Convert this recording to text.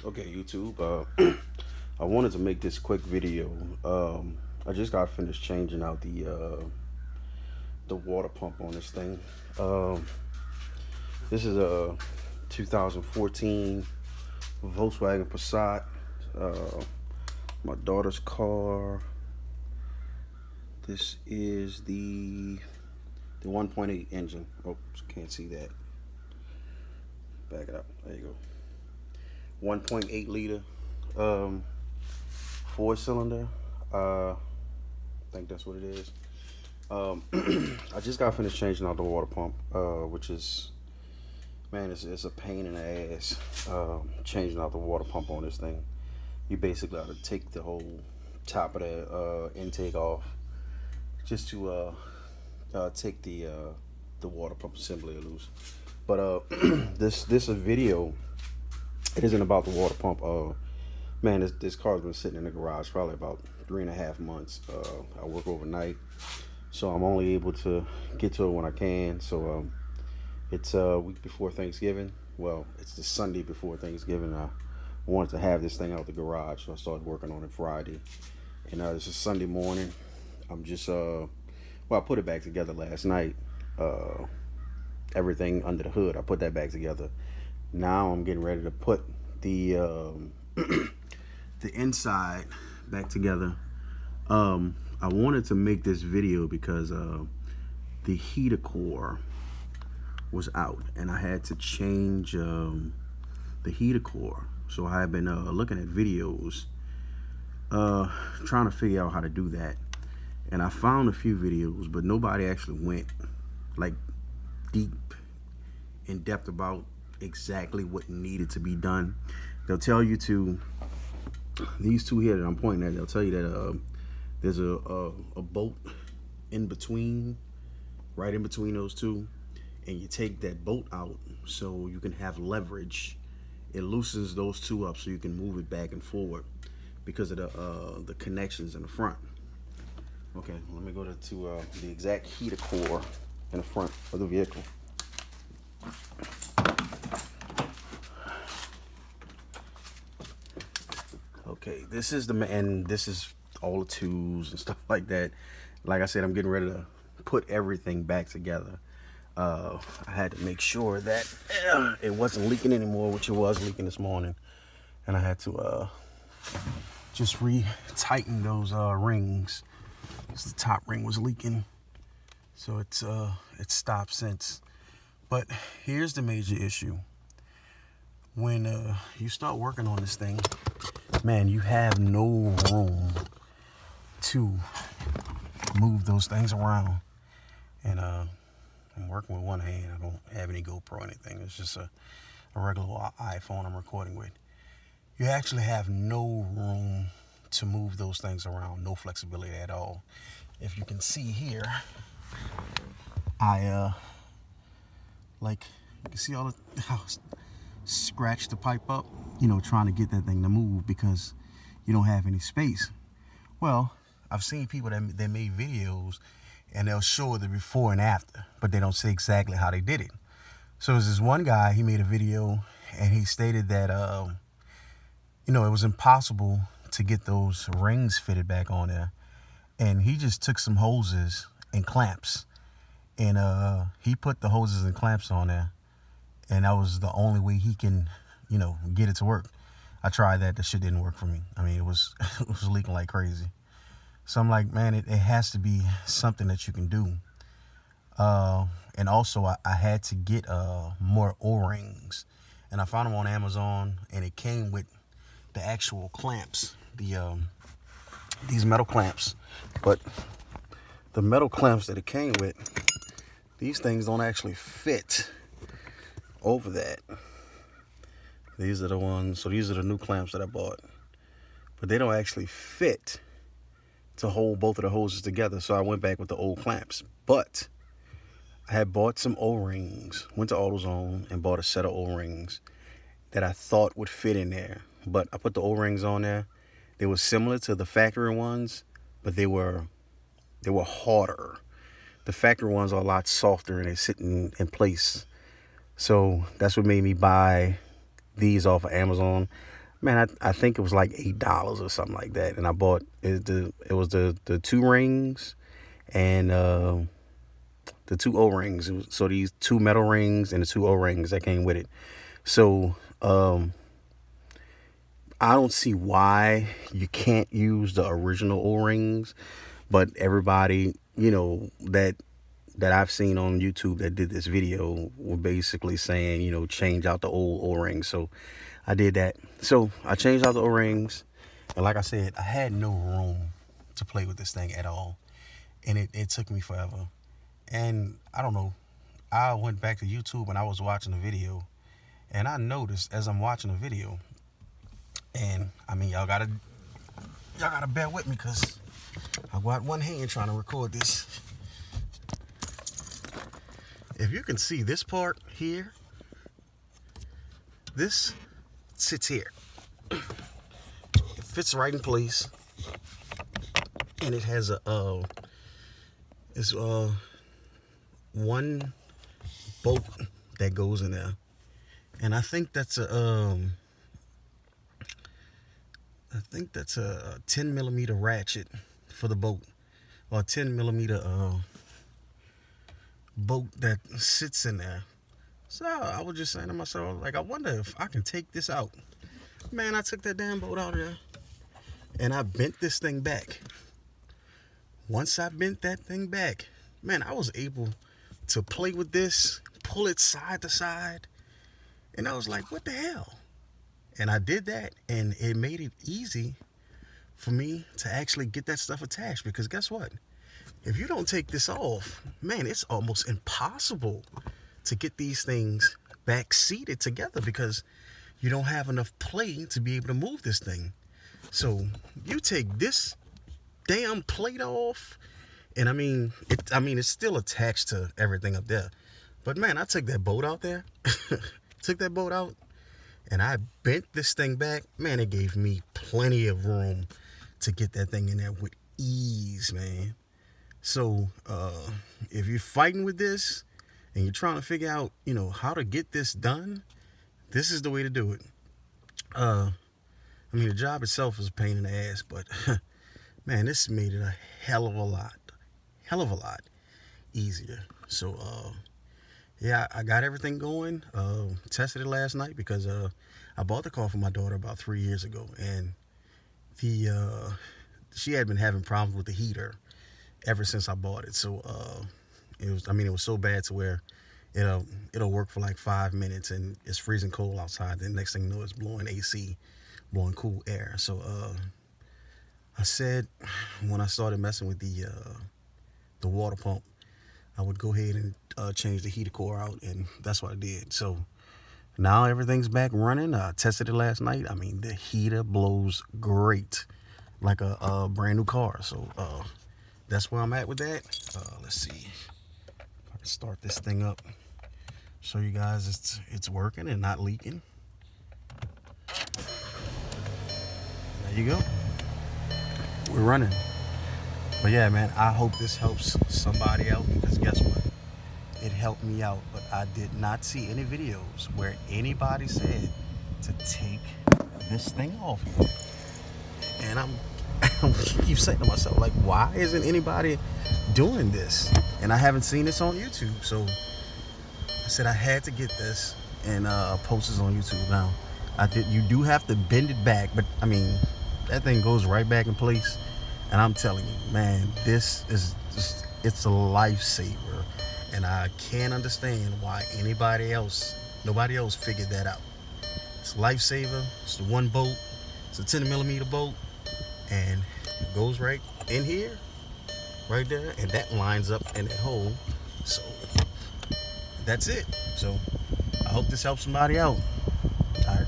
Okay, YouTube. I wanted to make this quick video. I just got finished changing out the water pump on this thing. Um, this is a 2014 Volkswagen Passat. Uh, my daughter's car. This is the 1.8 engine. Oops, can't see that. Back it up. There you go. 1.8 liter. Um, Four cylinder. I think that's what it is. Um, I just got finished changing out the water pump, which is, man, it's a pain in the ass. Changing out the water pump on this thing. You basically got to take the whole top of the intake off just to take the water pump assembly loose. But this a video. It isn't about the water pump. Man, this car's been sitting in the garage probably about 3.5 months. I work overnight, so I'm only able to get to it when I can. So it's a week before Thanksgiving. Well, it's the Sunday before Thanksgiving. I wanted to have this thing out the garage, so I started working on it Friday. And it's a Sunday morning. I'm just well, I put it back together last night. Uh, Everything under the hood, I put that back together. Now I'm getting ready to put the inside back together. I wanted to make this video because the heater core was out, and I had to change the heater core. So I have been looking at videos, trying to figure out how to do that. And I found a few videos, but nobody actually went like deep in depth about exactly what needed to be done. They'll tell you to, these two here that I'm pointing at, they'll tell you that there's a bolt in between, right in between those two, and you take that bolt out so you can have leverage. It loosens those two up so you can move it back and forward because of the connections in the front. Okay, let me go to the exact heater core in the front of the vehicle. Okay, this is and this is all the tools and stuff like that. Like I said, I'm getting ready to put everything back together. I had to make sure that it wasn't leaking anymore, which it was leaking this morning, and I had to just re-tighten those rings. The top ring was leaking, so it's stopped since. But here's the major issue. When you start working on this thing, man, you have no room to move those things around. And I'm working with one hand. I don't have any GoPro or anything. It's just a regular iPhone I'm recording with. You actually have no room to move those things around. No flexibility at all. If you can see here, I you can see all the how scratch the pipe up, trying to get that thing to move because you don't have any space. Well, I've seen people that made videos and they'll show the before and after, but they don't say exactly how they did it. So there's this one guy, he made a video and he stated that it was impossible to get those rings fitted back on there, and he just took some hoses and clamps, and he put the hoses and clamps on there, and that was the only way he can get it to work. I tried that. The shit didn't work for me. I mean, it was it was leaking like crazy. So I'm like, man, it has to be something that you can do. And also I had to get more O-rings, and I found them on Amazon, and it came with the actual clamps, these metal clamps. But the metal clamps that it came with, these things don't actually fit over that. These are the ones, so these are the new clamps that I bought, but they don't actually fit to hold both of the hoses together. So I went back with the old clamps. But I had bought some O-rings, went to AutoZone and bought a set of O-rings that I thought would fit in there. But I put the O-rings on there. They were similar to the factory ones, but they were harder. The factory ones are a lot softer and they sit in place. So that's what made me buy these off of Amazon. Man, I think it was like $8 or something like that, and I bought it was the two rings and the two O-rings. So these two metal rings and the two O-rings that came with it. So I don't see why you can't use the original O-rings, but everybody, that I've seen on YouTube that did this video were basically saying, change out the old O-rings. So I did that. So I changed out the O-rings, and like I said, I had no room to play with this thing at all, and it took me forever. And I don't know, I went back to YouTube and I was watching the video, and I noticed as I'm watching the video, and I mean, y'all gotta bear with me because I got one hand trying to record this. If you can see this part here, this sits here. It fits right in place, and it has one bolt that goes in there, and I think that's a 10mm ratchet for the bolt, or a 10mm bolt that sits in there. So I was just saying to myself, like, I wonder if I can take this out. Man, I took that damn bolt out of there, and I bent this thing back. Once I bent that thing back, man, I was able to play with this, pull it side to side, and I was like, what the hell? And I did that, and it made it easy for me to actually get that stuff attached, because guess what? If you don't take this off, man, it's almost impossible to get these things back seated together because you don't have enough play to be able to move this thing. So you take this damn plate off, and I mean it's still attached to everything up there. But man, I took that bolt out there, and I bent this thing back. Man, it gave me plenty of room to get that thing in there with ease, man. So if you're fighting with this and you're trying to figure out, how to get this done, this is the way to do it. I mean, the job itself is a pain in the ass, but man, this made it a hell of a lot easier. So yeah, I got everything going. Tested it last night because I bought the car for my daughter about 3 years ago, and she had been having problems with the heater ever since I bought it. So it was so bad to where it'll work for like 5 minutes and it's freezing cold outside. The next thing you know, it's blowing AC, blowing cool air. So I said when I started messing with the water pump, I would go ahead and change the heater core out, and that's what I did. So now everything's back running. I tested it last night. I mean, the heater blows great, like a brand new car. So that's where I'm at with that. Let's see if I can start this thing up, show you guys it's working and not leaking. There you go. We're running. But yeah, man, I hope this helps somebody out, because guess what? It helped me out, but I did not see any videos where anybody said to take this thing off. And I keep saying to myself, like, why isn't anybody doing this? And I haven't seen this on YouTube. So I said I had to get this and post this on YouTube. Now, you do have to bend it back, but I mean, that thing goes right back in place. And I'm telling you, man, this is just, it's a lifesaver. And I can't understand why nobody else figured that out. It's a lifesaver. It's the one bolt. It's a 10mm bolt. And it goes right in here, right there. And that lines up in that hole. So that's it. So I hope this helps somebody out. All right.